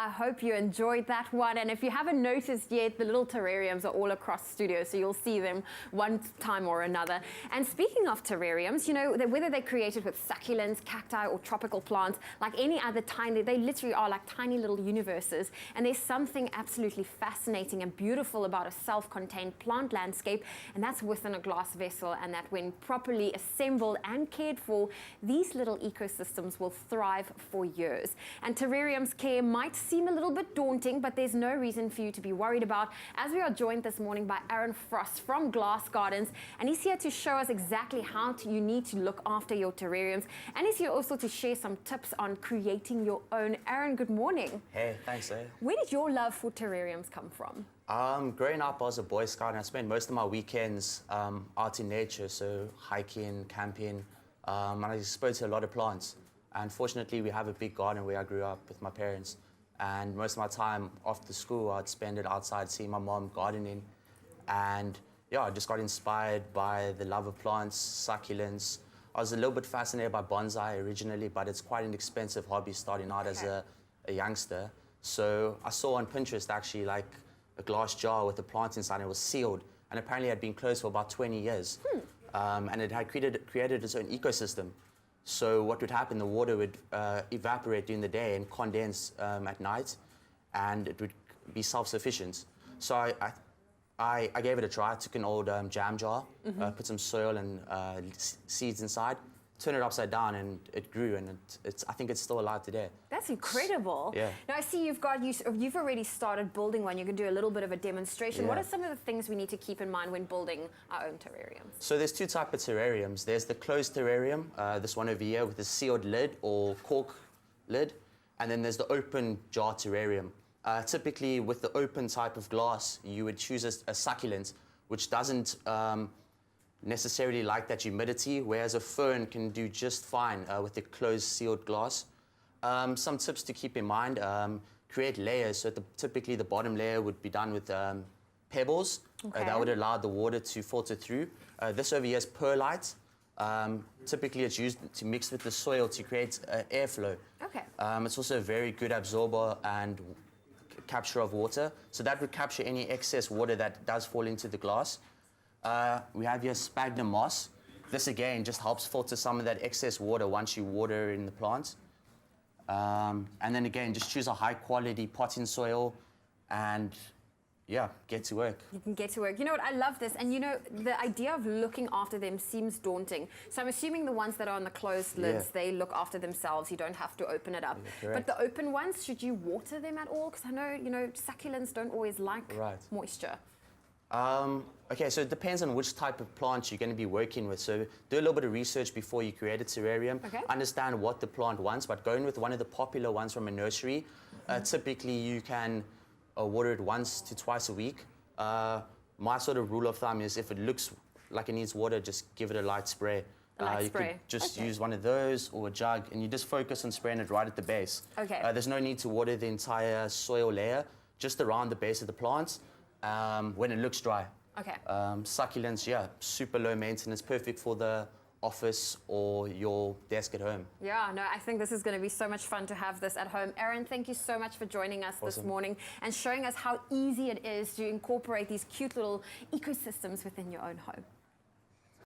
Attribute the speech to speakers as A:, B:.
A: I hope you enjoyed that one, and if you haven't noticed yet, the little terrariums are all across studio, so you'll see them one time or another. And speaking of terrariums, you know, whether they're created with succulents, cacti, or tropical plants, like any other tiny, they literally are like tiny little universes. And there's something absolutely fascinating and beautiful about a self-contained plant landscape, and that's within a glass vessel, and that when properly assembled and cared for, these little ecosystems will thrive for years. And terrariums care might seem a little bit daunting, but there's no reason for you to be worried about, as we are joined this morning by Aron Frost from Glass Gardens, and he's here to show us exactly how you need to look after your terrariums, and he's here also to share some tips on creating your own. Aron, good morning.
B: Hey, thanks.
A: Where did your love for terrariums come from?
B: Growing up, I was a Boy Scout, and I spent most of my weekends out in nature, so hiking, camping, and I was exposed to a lot of plants. And fortunately, we have a big garden where I grew up with my parents. And most of my time after school, I'd spend it outside seeing my mom gardening. And yeah, I just got inspired by the love of plants, succulents. I was a little bit fascinated by bonsai originally, but it's quite an expensive hobby starting out as a youngster. So I saw on Pinterest actually like a glass jar with a plant inside, and it was sealed. And apparently it had been closed for about 20 years. And it had created its own ecosystem. So what would happen, the water would evaporate during the day and condense at night, and it would be self-sufficient. So I gave it a try. I took an old jam jar, put some soil and seeds inside, turned it upside down, and it grew, and I think it's still alive today.
A: That's incredible.
B: Yeah.
A: Now I see you've already started building one. You can do a little bit of a demonstration.
B: Yeah.
A: What are some of the things we need to keep in mind when building our own terrariums?
B: So there's two types of terrariums. There's the closed terrarium, this one over here with a sealed lid or cork lid, and then there's the open jar terrarium. Typically with the open type of glass, you would choose a succulent, which doesn't necessarily like that humidity, whereas a fern can do just fine with the closed sealed glass. Some tips to keep in mind, create layers. So typically the bottom layer would be done with pebbles. That would allow the water to filter through. This over here is perlite. Typically it's used to mix with the soil to create airflow. It's also a very good absorber and capture of water. So that would capture any excess water that does fall into the glass. We have here sphagnum moss. This again just helps filter some of that excess water once you water in the plants. And then again, just choose a high quality potting soil and yeah, get to work.
A: You can get to work. You know what, I love this. And you know, the idea of looking after them seems daunting. So I'm assuming the ones that are on the closed lids, they look after themselves. You don't have to open it up. But the open ones, should you water them at all? Because I know, you know, succulents don't always like moisture.
B: Okay, so it depends on which type of plant you're going to be working with. So do a little bit of research before you create a terrarium. Understand what the plant wants, but going with one of the popular ones from a nursery, typically you can water it once to twice a week. My sort of rule of thumb is if it looks like it needs water, just give it a light spray. You could just use one of those or a jug, and you just focus on spraying it right at the base. There's no need to water the entire soil layer, just around the base of the plants when it looks dry. Succulents, yeah, super low maintenance, perfect for the office or your desk at home.
A: Yeah, no, I think this is going to be so much fun to have this at home. Aron, thank you so much for joining us this morning and showing us how easy it is to incorporate these cute little ecosystems within your own home.